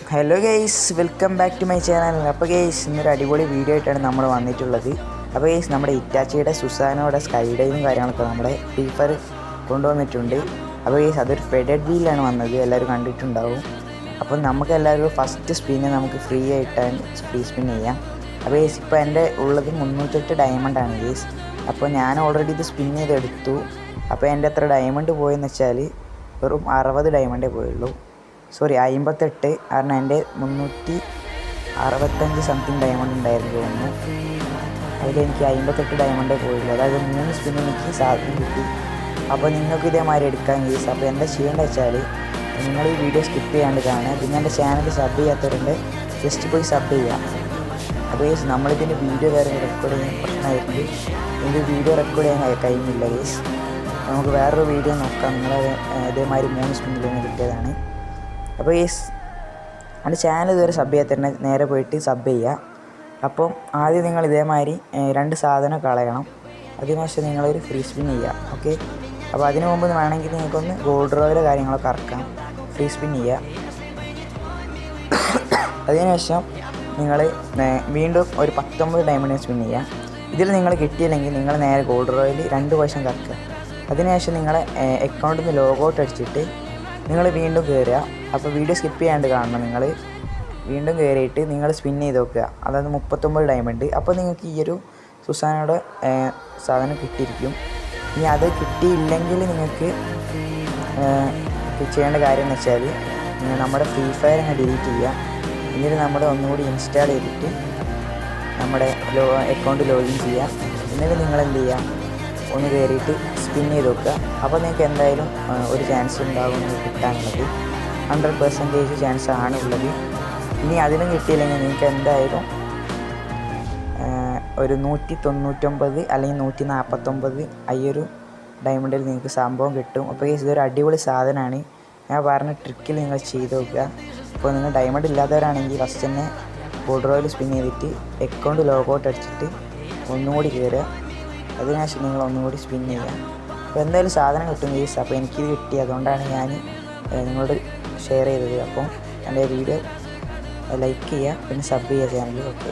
Hello guys, welcome back to my channel. അപ്പോൾ guys, ഇന്നൊരു അടിപൊളി വീഡിയോ ആയിട്ടാണ് നമ്മൾ വന്നിട്ടുള്ളത്. അപ്പോൾ ഗെയ്സ്, നമ്മുടെ ഇറ്റാച്ചിയുടെ സുസാനോയുടെ സ്കൈ ഡൈവും കാര്യങ്ങളൊക്കെ നമ്മുടെ ഫ്രീ ഫയർ കൊണ്ടുവന്നിട്ടുണ്ട്. അപ്പോൾ ഗെയ്സ്, അതൊരു ഫെഡഡ് വീലാണ് വന്നത്, എല്ലാവരും കണ്ടിട്ടുണ്ടാവും. അപ്പോൾ നമുക്ക് എല്ലാവരും ഫസ്റ്റ് സ്പിന്ന് നമുക്ക് ഫ്രീ ആയിട്ടാണ് ഫ്രീ സ്പിൻ ചെയ്യാം. അപ്പോൾ ഗെയ്സ്, ഇപ്പോൾ എൻ്റെ ഉള്ളത് 308 ഡയമണ്ടാണ് ഗെയ്സ്. അപ്പോൾ ഞാൻ ഓൾറെഡി ഇത് സ്പിൻ ചെയ്തെടുത്തു. അപ്പോൾ എൻ്റെ എത്ര ഡയമണ്ട് പോയെന്ന് വെച്ചാൽ വെറും 60 ഡയമണ്ടേ പോയുള്ളൂ. സോറി 58, കാരണം എൻ്റെ 365 സംതിങ് ഡയമണ്ട് ഉണ്ടായിരുന്നു തോന്നുന്നു. അതിലെനിക്ക് 58 ഡയമണ്ടേ പോയുള്ളൂ. അതായത് 3 സ്പിൻ എനിക്ക് സാധനം കിട്ടി. അപ്പോൾ നിങ്ങൾക്ക് ഇതേമാതിരി എടുക്കാൻ കേസ്. അപ്പോൾ എന്താ ചെയ്യേണ്ടത് വെച്ചാൽ നിങ്ങൾ ഈ വീഡിയോ സ്കിപ്പ് ചെയ്യാണ്ട് കാണുക. പിന്നെ എൻ്റെ ചാനൽ സബ് ചെയ്യാത്തവരുണ്ട്, ജസ്റ്റ് പോയി സബ് ചെയ്യാം. അപ്പോൾ കേസ്, നമ്മളിതിൻ്റെ വീഡിയോ വേറെ റെക്കോർഡ് ചെയ്യാൻ പ്രശ്നമായിട്ടുണ്ട്. എനിക്ക് വീഡിയോ റെക്കോർഡ് ചെയ്യാൻ കഴിയുന്നില്ല കേസ്. നമുക്ക് വേറൊരു വീഡിയോ നോക്കാം. നിങ്ങൾ ഇതേമാതിരി 3 സ്പിന്നിൽ കിട്ടിയതാണ്. അപ്പോൾ എൻ്റെ ചാനൽ ഇതുവരെ സബ് ചെയ്യാത്തന്നെ നേരെ പോയിട്ട് സബ് ചെയ്യുക. അപ്പം ആദ്യം നിങ്ങൾ ഇതേമാതിരി 2 സാധനം കളയണം. അതിനുശേഷം നിങ്ങളൊരു ഫ്രീ സ്പിൻ ചെയ്യുക. ഓക്കെ, അപ്പോൾ അതിന് മുമ്പ് വേണമെങ്കിൽ നിങ്ങൾക്കൊന്ന് ഗോൾഡ് റോയിലെ കാര്യങ്ങളൊക്കെ ഇറക്കാം. ഫ്രീ സ്പിൻ ചെയ്യുക. അതിനുശേഷം നിങ്ങൾ വീണ്ടും ഒരു 19 ഡയമണ്ട് സ്പിൻ ചെയ്യുക. ഇതിൽ നിങ്ങൾ കിട്ടിയില്ലെങ്കിൽ നിങ്ങൾ നേരെ ഗോൾഡ് റോയിൽ 2 പ്രാവശ്യം കറക്കുക. അതിനുശേഷം നിങ്ങളെ അക്കൗണ്ടിൽ നിന്ന് ലോഗൗട്ട് അടിച്ചിട്ട് നിങ്ങൾ വീണ്ടും കയറുക. അപ്പോൾ വീഡിയോ സ്കിപ്പ് ചെയ്യാണ്ട് കാണണം. നിങ്ങൾ വീണ്ടും കയറിയിട്ട് നിങ്ങൾ സ്പിൻ ചെയ്ത് നോക്കുക. അതായത് 39 ഡയമണ്ട്. അപ്പോൾ നിങ്ങൾക്ക് ഈ ഒരു സുസാനയുടെ സാധനം കിട്ടിയിരിക്കും. ഇനി അത് കിട്ടിയില്ലെങ്കിൽ നിങ്ങൾക്ക് ചെയ്യേണ്ട കാര്യം എന്ന് വെച്ചാൽ നമ്മുടെ ഫ്രീ ഫയർ അങ്ങ് ഡിലീറ്റ് ചെയ്യുക. എന്നിട്ട് നമ്മൾ ഒന്നുകൂടി ഇൻസ്റ്റാൾ ചെയ്തിട്ട് നമ്മുടെ അക്കൗണ്ട് ലോഗിൻ ചെയ്യുക. എന്നിട്ട് നിങ്ങൾ എന്ത് ചെയ്യുക, ഒന്ന് കയറിയിട്ട് സ്പിൻ ചെയ്ത് നോക്കുക. അപ്പോൾ നിങ്ങൾക്ക് എന്തായാലും ഒരു ചാൻസ് ഉണ്ടാകും നിങ്ങൾക്ക് കിട്ടാനുള്ളത്. 100% ചാൻസ് ആണ് ഉള്ളത്. ഇനി അതിലും കിട്ടിയില്ലെങ്കിൽ നിങ്ങൾക്ക് എന്തായാലും ഒരു 199 അല്ലെങ്കിൽ 149 അയ്യൊരു ഡയമണ്ടിൽ നിങ്ങൾക്ക് സംഭവം കിട്ടും. അപ്പോൾ ഇതൊരു അടിപൊളി സാധനമാണ്. ഞാൻ പറഞ്ഞ ട്രിക്കിൽ നിങ്ങൾ ചെയ്ത് നോക്കുക. അപ്പോൾ നിങ്ങൾ ഡയമണ്ട് ഇല്ലാത്തവരാണെങ്കിൽ ഫസ്റ്റ് തന്നെ ഗോൾഡ് റോയിൽ സ്പിൻ ചെയ്തിട്ട് അക്കൗണ്ട് ലോഗൗട്ട് അടിച്ചിട്ട് ഒന്നുകൂടി കയറുക. അതിനുശേഷം നിങ്ങൾ ഒന്നുകൂടി സ്പിൻ ചെയ്യുക. അപ്പോൾ എന്തായാലും സാധനം കിട്ടും ഗെയ്സ്. അപ്പോൾ എനിക്കിത് കിട്ടി, അതുകൊണ്ടാണ് ഞാൻ നിങ്ങളോട് ഷെയർ ചെയ്തത്. അപ്പം എൻ്റെ വീഡിയോ ലൈക്ക് ചെയ്യുക, പിന്നെ സബ് ചെയ്യുക ചാനൽ. ഓക്കെ.